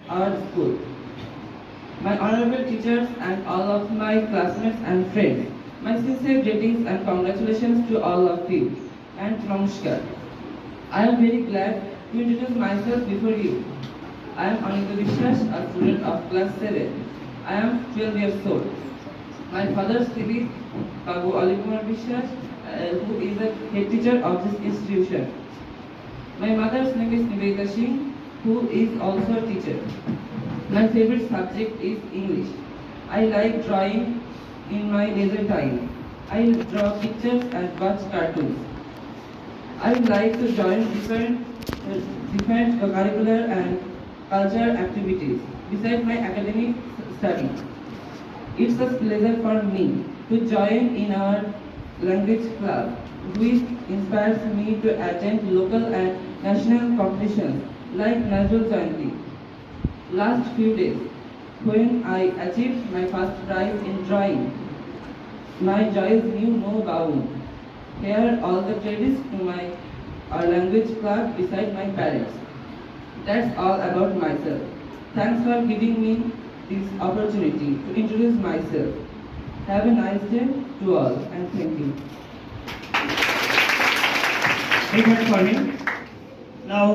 our school. My honorable teachers and all of my classmates and friends, my sincere greetings and congratulations to all of you. And namaskar. I am very glad to introduce myself before you. I am Anita Vishwas, a student of class 7. I am 12 years old. My father's name is Babu Alikumar Vishwas, who is the head teacher of this institution. My mother's name is Nivedita Singh, who is also a teacher. My favorite subject is English. I like drawing in my leisure time. I draw pictures and watch cartoons. I like to join different curricular and cultural activities besides my academic study. It's a pleasure for me to join in our language club, which inspires me to attend local and national competitions like Nazrul Jayanti. Last few days, when I achieved my first prize in drawing, my joys knew no bounds. Here all the credits to my language club beside my parents. That's all about myself. Thanks for giving me this opportunity to introduce myself. Have a nice day to all and thank you. Big hand for him. Now